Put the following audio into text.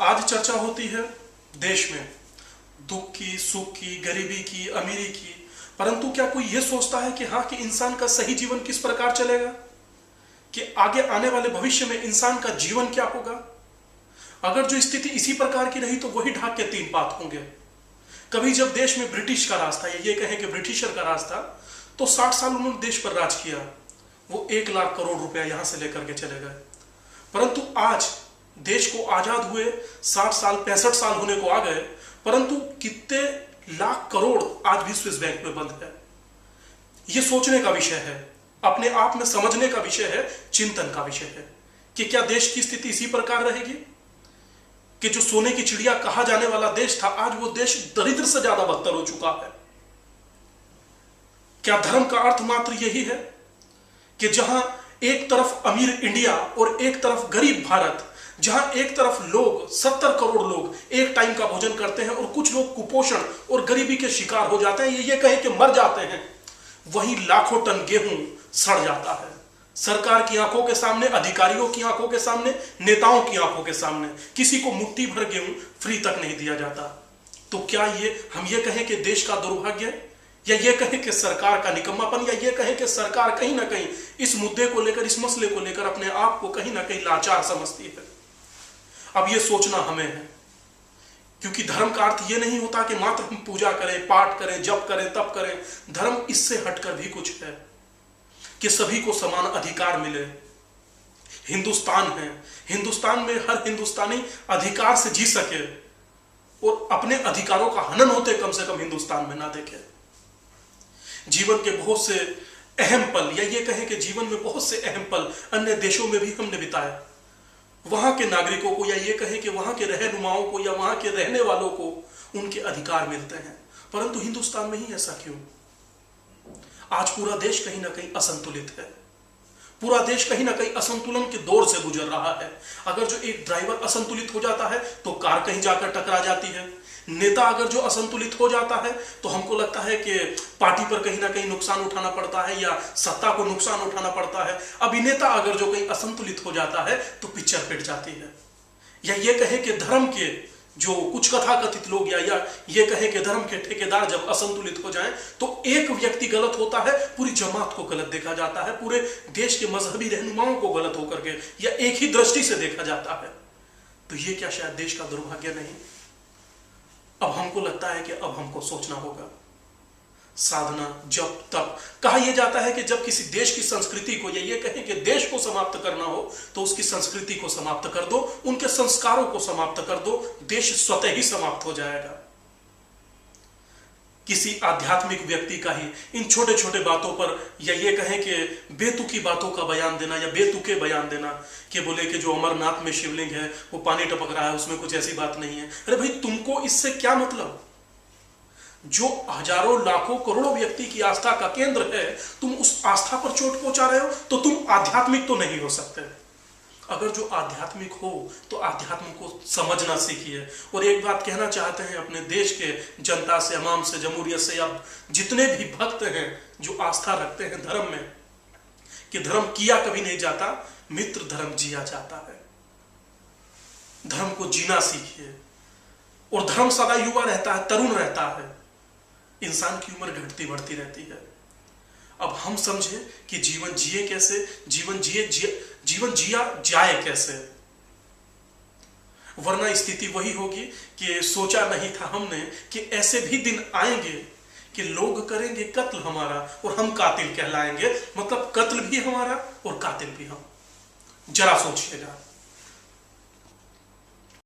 आज चर्चा होती है देश में दुख की, सुख की, गरीबी की, अमीरी की, परंतु क्या कोई यह सोचता है कि हाँ, कि इंसान का सही जीवन किस प्रकार चलेगा, कि आगे आने वाले भविष्य में इंसान का जीवन क्या होगा। अगर जो स्थिति इसी प्रकार की रही तो वही ढाक के तीन पात होंगे। कभी जब देश में ब्रिटिश का राज था, या ये कहें कि ब्रिटिशर का राज था, तो 60 साल उन्होंने देश पर राज किया। वो 1 लाख करोड़ रुपया यहां से लेकर के चले गए। परंतु आज देश को आजाद हुए 60 साल 65 साल होने को आ गए, परंतु कितने लाख करोड़ आज भी स्विस बैंक में बंद है। यह सोचने का विषय है, अपने आप में समझने का विषय है, चिंतन का विषय है कि क्या देश की स्थिति इसी प्रकार रहेगी कि जो सोने की चिड़िया कहा जाने वाला देश था, आज वो देश दरिद्र से ज्यादा बदतर हो चुका है। क्या धर्म का अर्थ मात्र यही है कि जहां एक तरफ अमीर इंडिया और एक तरफ गरीब भारत, जहां एक तरफ लोग 70 करोड़ लोग एक टाइम का भोजन करते हैं और कुछ लोग कुपोषण और गरीबी के शिकार हो जाते हैं, ये कहें कि मर जाते हैं, वहीं लाखों टन गेहूं सड़ जाता है सरकार की आंखों के सामने, अधिकारियों की आंखों के सामने, नेताओं की आंखों के सामने। किसी को मुट्ठी भर गेहूं फ्री तक नहीं दिया जाता। तो क्या हम ये कहें कि देश का दुर्भाग्य, या ये कहें कि सरकार का निकम्मापन, या ये कहें कि सरकार कहीं ना कहीं इस मुद्दे को लेकर, इस मसले को लेकर अपने आप को कहीं ना कहीं लाचार समझती है। अब ये सोचना हमें है, क्योंकि धर्म का अर्थ ये नहीं होता कि मात्र हम पूजा करें, पाठ करें, जप करें, तप करें। धर्म इससे हटकर भी कुछ है कि सभी को समान अधिकार मिले। हिंदुस्तान है, हिंदुस्तान में हर हिंदुस्तानी अधिकार से जी सके और अपने अधिकारों का हनन होते कम से कम हिंदुस्तान में ना देखे। जीवन के बहुत से अहम पल, या ये कहें कि जीवन में बहुत से अहम पल अन्य देशों में भी हमने बिताए। वहां के नागरिकों को, या ये कहें कि वहां के रहनुमाओं को, या वहां के रहने वालों को उनके अधिकार मिलते हैं, परंतु हिंदुस्तान में ही ऐसा क्यों? आज पूरा देश कहीं ना कहीं असंतुलित है। पूरा देश कहीं ना कहीं असंतुलन के दौर से गुजर रहा है। अगर जो एक ड्राइवर असंतुलित हो जाता है तो कार कहीं जाकर टकरा जाती है। नेता अगर जो असंतुलित हो जाता है तो हमको लगता है कि पार्टी पर कहीं ना कहीं नुकसान उठाना पड़ता है, या सत्ता को नुकसान उठाना पड़ता है। अभिनेता अगर जो कहीं असंतुलित हो जाता है तो पिक्चर पिट जाती है। या ये कहे कि धर्म के जो कुछ कथाकथित लोग, या ये कहे कि धर्म के ठेकेदार जब असंतुलित हो जाएं तो एक व्यक्ति गलत होता है, पूरी जमात को गलत देखा जाता है, पूरे देश के मजहबी रहनुमाओं को गलत होकर के या एक ही दृष्टि से देखा जाता है। तो ये क्या शायद देश का दुर्भाग्य नहीं? अब हमको लगता है कि अब हमको सोचना होगा। साधना, जप, तप, कहा यह जाता है कि जब किसी देश की संस्कृति को, या ये कहें कि देश को समाप्त करना हो तो उसकी संस्कृति को समाप्त कर दो, उनके संस्कारों को समाप्त कर दो, देश स्वतः ही समाप्त हो जाएगा। किसी आध्यात्मिक व्यक्ति का ही इन छोटे छोटे बातों पर, या ये कहें कि बेतुकी बातों का बयान देना, या बेतुके बयान देना कि बोले कि जो अमरनाथ में शिवलिंग है वो पानी टपक रहा है, उसमें कुछ ऐसी बात नहीं है। अरे भाई, तुमको इससे क्या मतलब? जो हजारों लाखों करोड़ों व्यक्ति की आस्था का केंद्र है, तुम उस आस्था पर चोट पहुंचा रहे हो, तो तुम आध्यात्मिक तो नहीं हो सकते। अगर जो आध्यात्मिक हो तो आध्यात्म को समझना सीखिए। और एक बात कहना चाहते हैं अपने देश के जनता से, अवाम से, जमहूरियत से, या जितने भी भक्त हैं जो आस्था रखते हैं धर्म में, कि धर्म किया कभी नहीं जाता, मित्र धर्म जिया जाता है। धर्म को जीना सीखिए। और धर्म सदा युवा रहता है, तरुण रहता है। इंसान की उम्र घटती बढ़ती रहती है। अब हम समझे कि जीवन जिए कैसे, जीवन जिया जाए कैसे, वरना स्थिति वही होगी कि सोचा नहीं था हमने कि ऐसे भी दिन आएंगे कि लोग करेंगे कत्ल हमारा और हम कातिल कहलाएंगे। मतलब कत्ल भी हमारा और कातिल भी हम। जरा सोचिएगा।